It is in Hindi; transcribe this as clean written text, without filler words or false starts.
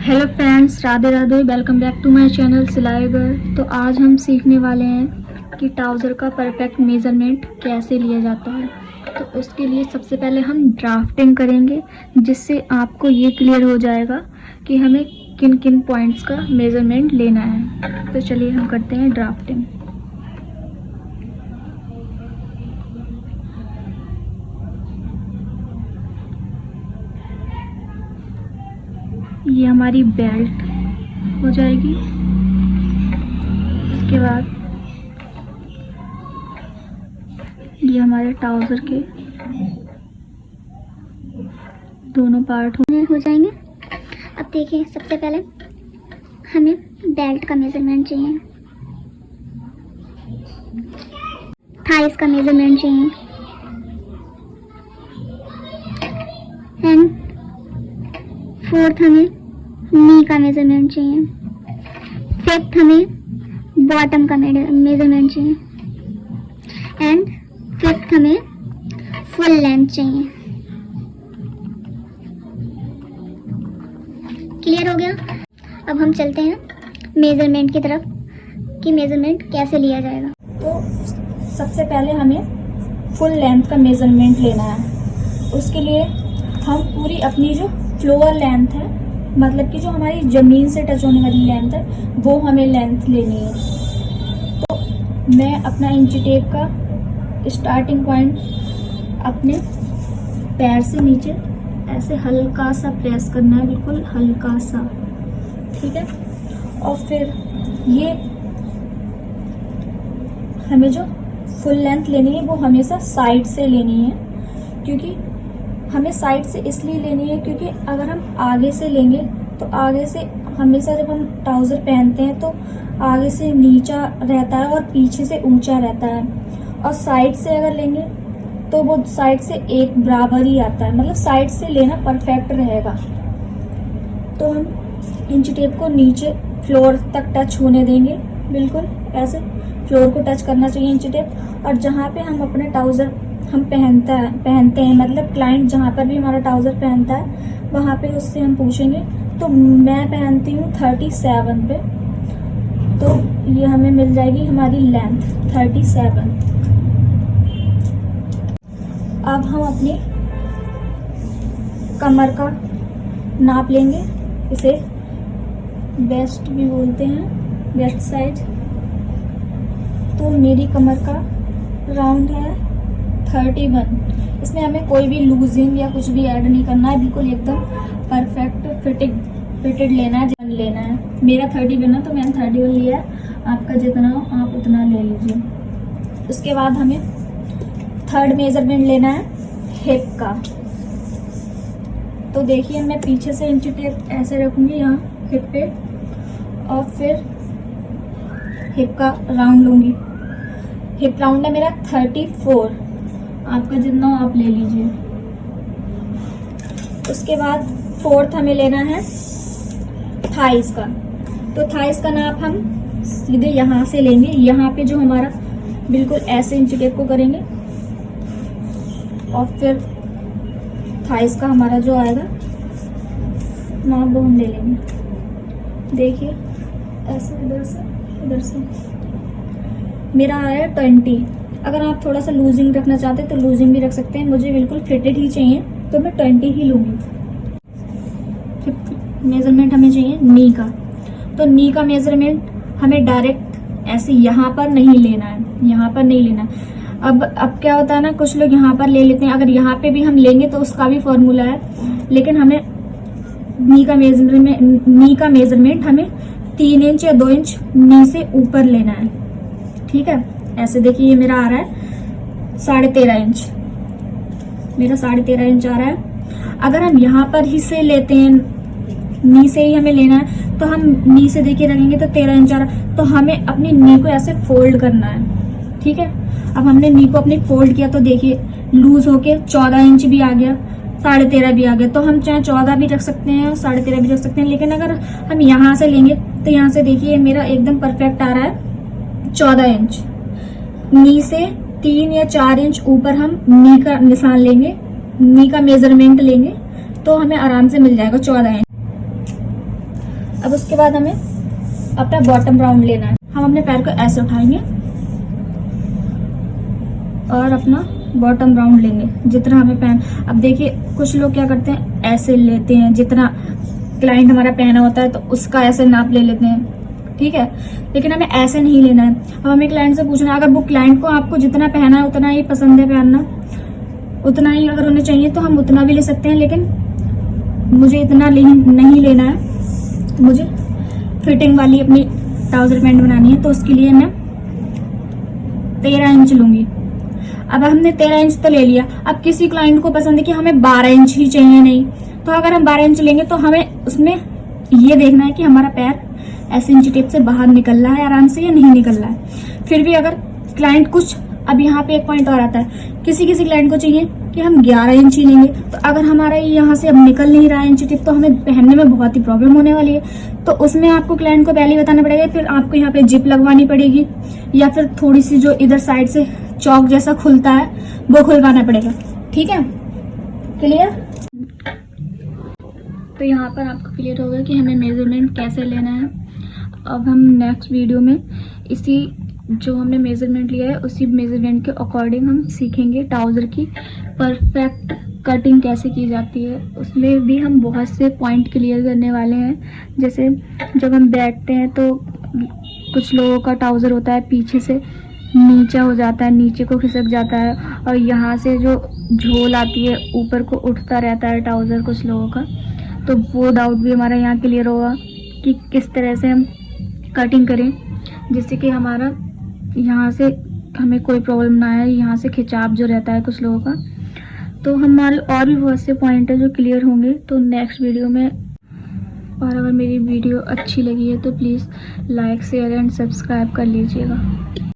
Hello friends, Radhe Radhe. Welcome back to my channel Silai girl. तो आज हम सीखने वाले हैं कि ट्राउज़र का परफेक्ट मेज़रमेंट कैसे लिया जाता है। तो उसके लिए सबसे पहले हम ड्राफ्टिंग करेंगे, जिससे आपको ये क्लियर हो जाएगा कि हमें किन किन पॉइंट्स का मेज़रमेंट लेना है। तो चलिए हम करते हैं ड्राफ्टिंग। ये हमारी बेल्ट हो जाएगी। इसके बाद ये हमारे ट्राउज़र के दोनों पार्ट हो जाएंगे। अब देखिए, सबसे पहले हमें बेल्ट का मेजरमेंट चाहिए, थाइस का मेजरमेंट चाहिए एंड फोर्थ हमें नी का मेजरमेंट चाहिए, फिफ्थ हमें बॉटम का मेजरमेंट चाहिए एंड फिफ्थ हमें फुल लेंथ चाहिए। क्लियर हो गया। अब हम चलते हैं मेजरमेंट की तरफ कि मेजरमेंट कैसे लिया जाएगा। तो सबसे पहले हमें फुल लेंथ का मेजरमेंट लेना है। उसके लिए हम पूरी अपनी जो फ्लोर लेंथ है, मतलब कि जो हमारी ज़मीन से टच होने वाली लेंथ है, वो हमें लेंथ लेनी है। तो मैं अपना इंची टेप का स्टार्टिंग पॉइंट अपने पैर से नीचे ऐसे हल्का सा प्रेस करना है, बिल्कुल हल्का सा, ठीक है। और फिर ये हमें जो फुल लेंथ लेनी है वो हमेशा साइड से लेनी है, क्योंकि हमें साइड से इसलिए लेनी है क्योंकि अगर हम आगे से लेंगे तो आगे से हमेशा जब हम ट्राउज़र पहनते हैं तो आगे से नीचा रहता है और पीछे से ऊंचा रहता है, और साइड से अगर लेंगे तो वो साइड से एक बराबर ही आता है, मतलब साइड से लेना परफेक्ट रहेगा। तो हम इंच टेप को नीचे फ्लोर तक टच होने देंगे, बिल्कुल ऐसे फ्लोर को टच करना चाहिए इंच टेप। और जहाँ पे हम अपने ट्राउज़र हम पहनते हैं, मतलब क्लाइंट जहाँ पर भी हमारा ट्राउज़र पहनता है वहाँ पे उससे हम पूछेंगे। तो मैं पहनती हूँ 37 पे, तो ये हमें मिल जाएगी हमारी लेंथ 37। अब हम अपनी कमर का नाप लेंगे, इसे वेस्ट भी बोलते हैं, वेस्ट साइज। तो मेरी कमर का राउंड है 31। इसमें हमें कोई भी लूजिंग या कुछ भी ऐड नहीं करना है, बिल्कुल एकदम परफेक्ट फिटेड लेना है। मेरा 31 है तो मैंने 31 लिया है, आपका जितना हो आप उतना ले लीजिए। उसके बाद हमें थर्ड मेजरमेंट लेना है हिप का। तो देखिए, मैं पीछे से इंची टेप ऐसे रखूंगी यहाँ हिप पे, और फिर हिप का राउंड लूंगी। हिप राउंड है मेरा 34, आपका जितना हो आप ले लीजिए। उसके बाद फोर्थ हमें लेना है थाइस का। तो थाइस का नाप हम सीधे यहाँ से लेंगे, यहाँ पे जो हमारा बिल्कुल ऐसे इंची टेप को करेंगे, और फिर थाइस का हमारा जो आएगा नाप वो हम ले लेंगे। देखिए ऐसे इधर से मेरा आया 20। अगर आप थोड़ा सा लूजिंग रखना चाहते हैं तो लूजिंग भी रख सकते हैं, मुझे बिल्कुल फिटेड ही चाहिए तो मैं 20 ही लूँगी। मेजरमेंट हमें चाहिए नी का। तो नी का मेजरमेंट हमें डायरेक्ट ऐसे यहाँ पर नहीं लेना है, यहाँ पर नहीं लेना। अब क्या होता है ना, कुछ लोग यहाँ पर ले लेते हैं, अगर यहाँ पे भी हम लेंगे तो उसका भी फॉर्मूला है, लेकिन हमें नी का मेजरमेंट हमें 3 इंच या 2 इंच नी से ऊपर लेना है, ठीक है। ऐसे देखिए, ये मेरा आ रहा है 13.5 इंच, मेरा 13.5 इंच आ रहा है। अगर हम यहाँ पर ही से लेते हैं, नी से ही हमें लेना है, तो हम नी से देखिए रखेंगे तो 13 इंच आ रहा है। तो हमें अपनी नी को ऐसे फोल्ड करना है, ठीक है। अब हमने नी को अपनी फोल्ड किया तो देखिए लूज होके 14 इंच भी आ गया, 13.5 भी आ गया। तो हम चाहे 14 भी रख सकते हैं और 13.5 भी रख सकते हैं, लेकिन अगर हम यहाँ से लेंगे तो यहाँ से देखिए मेरा एकदम परफेक्ट आ रहा है 14 इंच। नी से 3 या 4 इंच ऊपर हम नी का निशान लेंगे, नी का मेजरमेंट लेंगे, तो हमें आराम से मिल जाएगा 14 इंच। अब उसके बाद हमें अपना बॉटम राउंड लेना है। हम अपने पैर को ऐसे उठाएंगे और अपना बॉटम राउंड लेंगे जितना हमें पहन। अब देखिए कुछ लोग क्या करते हैं, ऐसे लेते हैं, जितना क्लाइंट हमारा पहना होता है तो उसका ऐसे नाप ले लेते हैं, ठीक है, लेकिन हमें ऐसे नहीं लेना है। अब हमें क्लाइंट से पूछना है, अगर वो क्लाइंट को आपको जितना पहना है उतना ही पसंद है पहनना, उतना ही अगर उन्हें चाहिए तो हम उतना भी ले सकते हैं, लेकिन मुझे इतना नहीं लेना है, मुझे फिटिंग वाली अपनी ट्राउजर पैंट बनानी है, तो उसके लिए मैं 13 इंच लूंगी। अब हमने 13 इंच तो ले लिया। अब किसी क्लाइंट को पसंद है कि हमें 12 इंच ही चाहिए, नहीं तो अगर हम 12 इंच लेंगे तो हमें उसमें ये देखना है कि हमारा पैर ऐसे इंची टेप से बाहर निकल रहा है आराम से या नहीं निकल रहा है। फिर भी अगर क्लाइंट कुछ, अब यहाँ पे एक पॉइंट और आता है, किसी क्लाइंट को चाहिए कि हम 11 इंच ही लेंगे, तो अगर हमारा यहाँ से अब निकल नहीं रहा है इंची टिप तो हमें पहनने में बहुत ही प्रॉब्लम होने वाली है। तो उसमें आपको क्लाइंट को पहले ही बताना पड़ेगा, फिर आपको यहाँ पे जिप लगवानी पड़ेगी या फिर थोड़ी सी जो इधर साइड से चौक जैसा खुलता है वो खुलवाना पड़ेगा, ठीक है, क्लियर। तो यहाँ पर आपको क्लियर होगा कि हमें मेजरमेंट कैसे लेना है। अब हम नेक्स्ट वीडियो में इसी जो हमने मेजरमेंट लिया है उसी मेजरमेंट के अकॉर्डिंग हम सीखेंगे ट्राउज़र की परफेक्ट कटिंग कैसे की जाती है। उसमें भी हम बहुत से पॉइंट क्लियर करने वाले हैं। जैसे जब हम बैठते हैं तो कुछ लोगों का ट्राउज़र होता है पीछे से नीचा हो जाता है, नीचे को खिसक जाता है, और यहाँ से जो झोल आती है ऊपर को उठता रहता है ट्राउज़र कुछ लोगों का। तो वो डाउट भी हमारा यहाँ क्लियर होगा कि किस तरह से हम कटिंग करें जिससे कि हमारा यहाँ से हमें कोई प्रॉब्लम ना आए, यहाँ से खिंचाव जो रहता है कुछ लोगों का। तो हमारे और भी बहुत से पॉइंट है जो क्लियर होंगे तो नेक्स्ट वीडियो में। और अगर मेरी वीडियो अच्छी लगी है तो please like share and subscribe कर लीजिएगा।